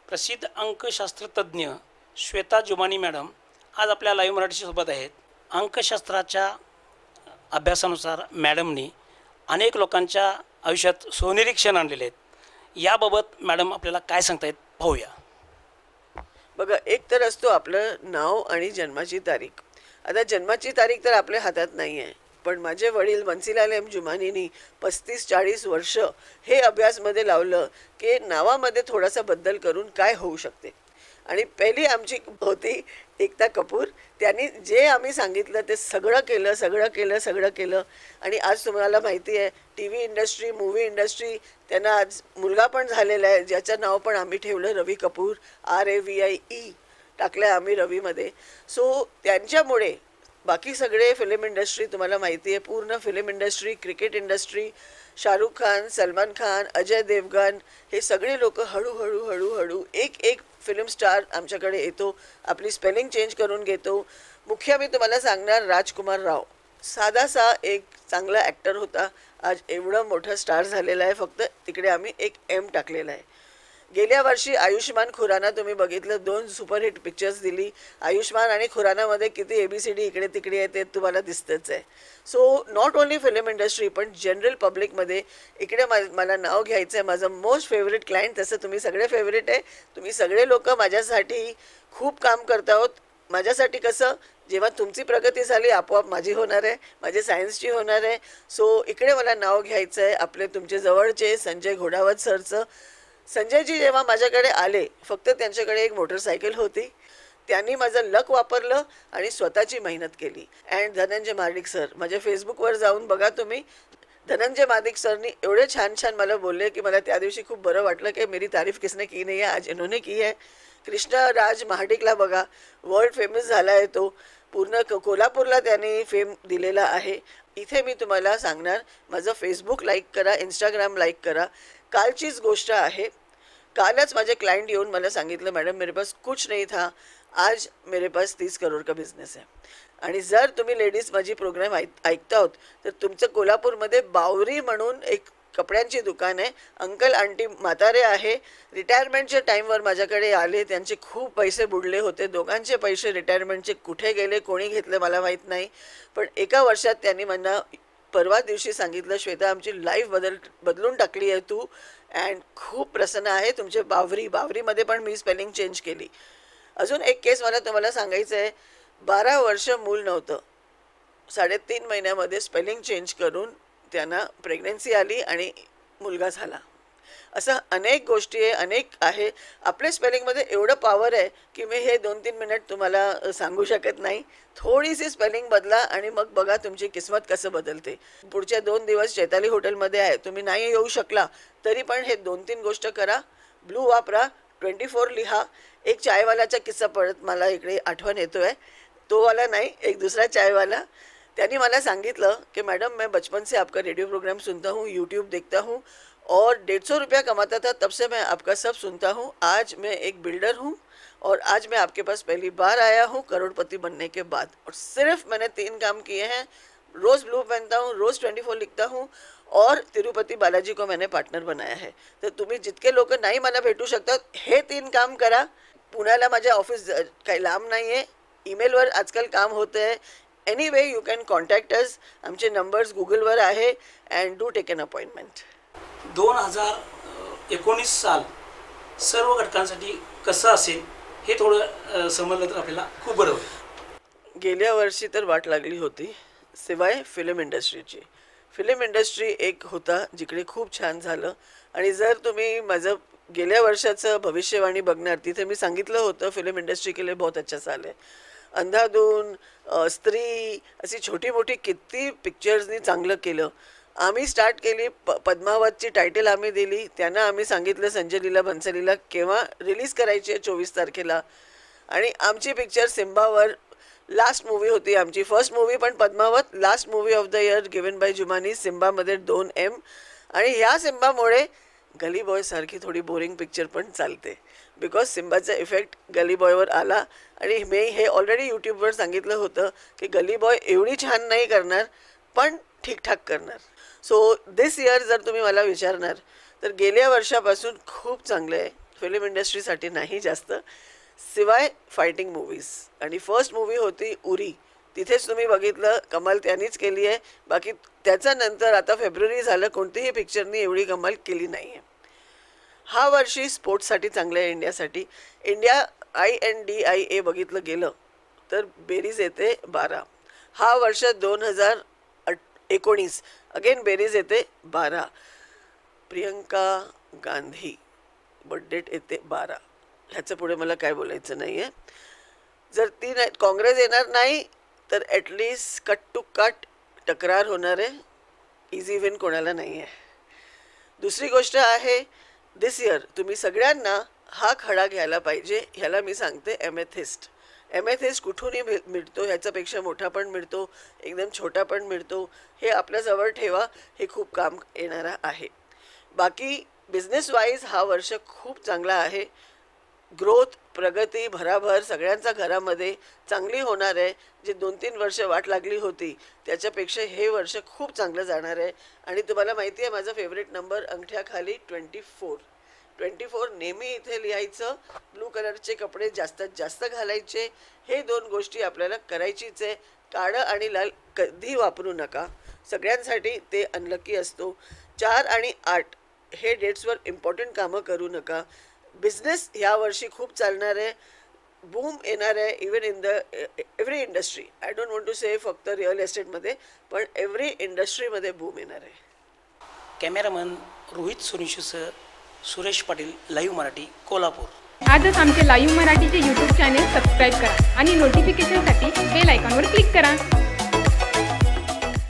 प्रसिद्ध अंकशास्त्रज्ञ श्वेता जुमानी मॅडम आज आपल्या लाईव्ह मराठीसोबत आहेत. अंकशास्त्राच्या अभ्यासानुसार मॅडमनी अनेक लोकांच्या आयुष्यात सोनेरी क्षण आणलेले आहेत. याबाबत मॅडम आपल्याला काय सांगतायत पाहूया. बघा, एक तर असतो आपलं नाव आणि जन्माची तारीख. आता जन्माची तारीख तर आपल्या हातात नाही आहे, पण माझे वडील बन्सीलाल एम जुमानींनी 35-40 वर्ष हे अभ्यासमध्ये लावलं की नावामध्ये थोडासा बदल करून काय होऊ शकते. आणि पहिली आमची होती एकता कपूर. त्यांनी जे आम्ही सांगितलं ते सगळं केलं. आणि आज तुम्हाला माहिती आहे T V industry, movie industry, त्यांना आज मुलगा पण झालेला आहे ज्याचं नाव पण आम्ही ठेवलं रवी कपूर. RAVIE टाकलं आम्ही रवीमध्ये. सो त्यांच्यामुळे बाकी सगळे फिल्म इंडस्ट्री तुम्हाला माहिती आहे, पूर्ण film industry, cricket industry, Shahrukh Khan, Salman Khan, Ajay Devgan, हे सगळे लोक हळूहळू एक फिल्म स्टार आमच्याकडे येतो, आपली स्पेलिंग चेंज करून घेतो. मुख्य मी तुम्हाला सांगणार राजकुमार राव, साधासा एक चांगला ॲक्टर होता, आज एवढं मोठं स्टार झालेला आहे. फक्त तिकडे आम्ही एक M टाकलेला आहे. गेल्या वर्षी आयुष्मान खुराना तुम्ही बघितलं, 2 सुपरहिट पिक्चर्स दिली. आयुष्मान आणि खुरानामध्ये किती ABCD इकडे तिकडे आहे ते तुम्हाला दिसतंच आहे. So not only film industry पण जनरल पब्लिकमध्ये इकडे मला नाव घ्यायचं आहे. माझं मोस्ट फेवरेट क्लायंट, तसं तुम्ही सगळे फेवरेट आहे. तुम्ही सगळे लोक माझ्यासाठी खूप काम करत आहोत. माझ्यासाठी कसं, जेव्हा तुमची प्रगती झाली आपोआप माझी होणार आहे, माझी सायन्सची होणार आहे. सो इकडे मला नाव घ्यायचं आहे आपले तुमचे जवळचे संजय घोडावत सरचं. संजयजी जेव्हा माझ्याकडे आले, फक्त त्यांच्याकडे एक मोटरसायकल होती. त्यांनी माझं लक वापरलं आणि स्वतःची मेहनत केली. अँड धनंजय महाडिक सर, माझ्या फेसबुकवर जाऊन बघा तुम्ही, धनंजय महाडिक सरनी एवढे छान मला बोलले की मला त्या दिवशी खूप बरं वाटलं की मेरी तारीफ किसने की नाही आहे, आज इन्होंने की आहे. कृष्णराज महाडिकला बघा, वर्ल्ड फेमस झाला आहे तो, पूर्ण कोल्हापूरला त्यांनी फेम दिलेला आहे. इथे मी तुम्हाला सांगणार, माझं फेसबुक लाईक करा, इंस्टाग्राम लाईक करा. कालचीच गोष्ट आहे, कालच माझे क्लाइंट येऊन मला सांगितलं, मॅडम मेरे पास कुछ नहीं था, आज मेरे पास 30 करोड़ का बिझनेस आहे. आणि जर तुम्ही लेडीज माझी प्रोग्राम ऐकता आहोत तर तुमचं कोल्हापूरमध्ये बावरी म्हणून एक कपड्यांची दुकान आहे. अंकल आंटी म्हातारे आहे, रिटायरमेंटच्या टाईमवर माझ्याकडे आले. त्यांचे खूप पैसे बुडले होते. दोघांचे पैसे रिटायरमेंटचे कुठे गेले, कोणी घेतले मला माहीत नाही. पण एका वर्षात त्यांनी मला परवा दिवशी सांगितलं, श्वेता आमची लाईफ बदलून टाकली आहे तू, अँड खूप प्रसन्न आहे. तुमचे बावरीमध्ये पण मी स्पेलिंग चेंज केली. अजून एक केस मला तुम्हाला सांगायचं आहे. 12 वर्ष मूल नव्हतं, 3.5 महिन्यामध्ये स्पेलिंग चेंज करून त्यांना प्रेग्नन्सी आली आणि मुलगा झाला. असं अनेक गोष्टी अनेक आहे. आपल्या स्पेलिंगमध्ये एवढं पॉवर आहे की मी हे 2-3 मिनिट तुम्हाला सांगू शकत नाही. थोडीशी स्पेलिंग बदला आणि मग बघा तुमची किस्मत कसं बदलते. पुढच्या 2 दिवस चैताली हॉटेलमध्ये आहे, तुम्ही नाही येऊ शकला तरी पण हे 2-3 गोष्ट करा. ब्लू वापरा, 24 लिहा. एक चायवालाचा किस्सा परत मला इकडे आठवण येतो आहे, तो वाला नाही, एक दुसरा चायवाला. त्यांनी मला सांगितलं कि मैडम मैं बचपन से आपका रेडियो प्रोग्राम सुनता हूँ, यूट्यूब देखता हूँ और 150 रुपया कमाता था, तब से मैं आपका सब सुनता हूँ. आज मैं एक बिल्डर हूँ और आज मैं आपके पास पहली बार आया हूँ करोड़पति बनने के बाद. और सिर्फ मैंने 3 काम किए हैं. रोज़ ब्लू पहनता हूँ, रोज़ 24 लिखता हूँ और तिरुपति बालाजी को मैंने पार्टनर बनाया है. तर तुम्ही जितके लोक नाही मला भेटू शकतात हे 3 काम करा. पुण्याला माझ्या ऑफिस काही लांब नाही आहे, ईमेलवर आजकाल काम होतं आहे. Anyway you can contact us. आमचे नंबर्स गुगलवर आहे and do take an appointment. 2019 साल सर्व घटकांसाठी कसं असेल हे थोडं समजलं तर आपल्याला खूप बरं होईल. गेल्या वर्षी तर वाट लागली होती, शिवाय फिल्म इंडस्ट्रीची. फिल्म इंडस्ट्री एक होता जिकडे खूप छान झालं. आणि जर तुम्ही माझं गेल्या वर्षाचं भविष्यवाणी बघणार, तिथे मी सांगितलं होतं फिल्म इंडस्ट्री के लिए बहुत अच्छा साल है. अंधाधून, स्त्री, अशी छोटी मोठी किती पिक्चर्सनी चांगलं केलं. आम्ही स्टार्ट केली, पद्मावतची टायटल आम्ही दिली. त्यांना आम्ही सांगितलं संजय लीला भन्सलीला केव्हा रिलीज करायची आहे, 24 तारखेला. आणि आमची पिक्चर सिम्बावर लास्ट मूवी होती, आमची फर्स्ट मूवी पण Padmaavat, last movie of the year given by जुमानी. सिम्बामध्ये 2 M. आणि ह्या सिम्बामुळे गली बॉय सारखी थोडी बोरिंग पिक्चर पण चालते, बिकॉज सिम्बाचा इफेक्ट गली बॉयवर आला. आणि मी हे ऑलरेडी यूट्यूबवर सांगितलं होतं की गली बॉय एवढी छान नाही करणार पण ठीकठाक करणार. सो दिस इयर जर तुम्ही मला विचारणार तर गेल्या वर्षापासून खूप चांगलं आहे. फिल्म इंडस्ट्रीसाठी नाही जास्त, शिवाय फायटिंग मूवीज. आणि फर्स्ट मूवी होती उरी, तिथेच तुम्ही बघितलं कमाल त्यांनीच केली आहे. बाकी त्याच्यानंतर आता फेब्रुवारी झालं, कोणतीही पिक्चरनी एवढी कमाल केली नाही आहे. हा वर्षी स्पोर्ट्ससाठी चांगलं आहे इंडियासाठी. इंडिया INDIA बघितलं गेलं तर बेरीज येते 12. हा वर्ष 2019 अगेन बेरीज येते 12. प्रियंका गांधी बर्थडेट येते 12. ह्याचं पुढे मला काय बोलायचं नाही आहे. जर ती नाही, काँग्रेस येणार नाही तर ॲटलिस्ट कट टू कट तक्रार होणार आहे. इझी विन कोणाला नाही आहे. दुसरी गोष्ट आहे, दिस इयर तुम्ही सगळ्यांना हा खडा घ्यायला पाहिजे. ह्याला मी सांगते एमेथिस्ट. एमेथिस्ट कुठूनही मिळतो, ह्याच्यापेक्षा मोठा पण मिळतो, एकदम छोटा पण मिळतो. हे आपल्याजवळ ठेवा, हे खूप काम येणारा आहे. बाकी बिझनेस वाईज हा वर्ष खूप चांगला आहे. ग्रोथ, प्रगती भराभर सगळ्यांचा घरामध्ये चांगली होणार आहे. जे 2-3 वर्ष वाट लागली होती त्याच्यापेक्षा हे वर्ष खूप चांगलं जाणार आहे. आणि तुम्हाला माहिती आहे माझा फेवरेट नंबर अंगठ्याखाली 24 नेहमी इथे लिहायचं. ब्लू कलरचे कपडे जास्तीत जास्त घालायचे. हे 2 गोष्टी आपल्याला करायचीच आहे. काळं आणि लाल कधी वापरू नका, सगळ्यांसाठी ते अनलकी असतो. 4 आणि 8 हे डेट्सवर इम्पॉर्टंट कामं करू नका. बिझनेस ह्या वर्षी खूप चालणार आहे. बूम येणार आहे even in the every industry. I don't want to say फक्त रिअल एस्टेटमध्ये, पण एव्हरी इंडस्ट्रीमध्ये बूम येणार आहे. कॅमेरामन रोहित सोनीशीसह सुरेश पाटील, लाईव्ह मराठी, कोल्हापूर. आजच आमचे लाईव्ह मराठीचे यूट्यूब चॅनेल सबस्क्राईब करा आणि नोटिफिकेशनसाठी बेल आयकॉनवर क्लिक करा.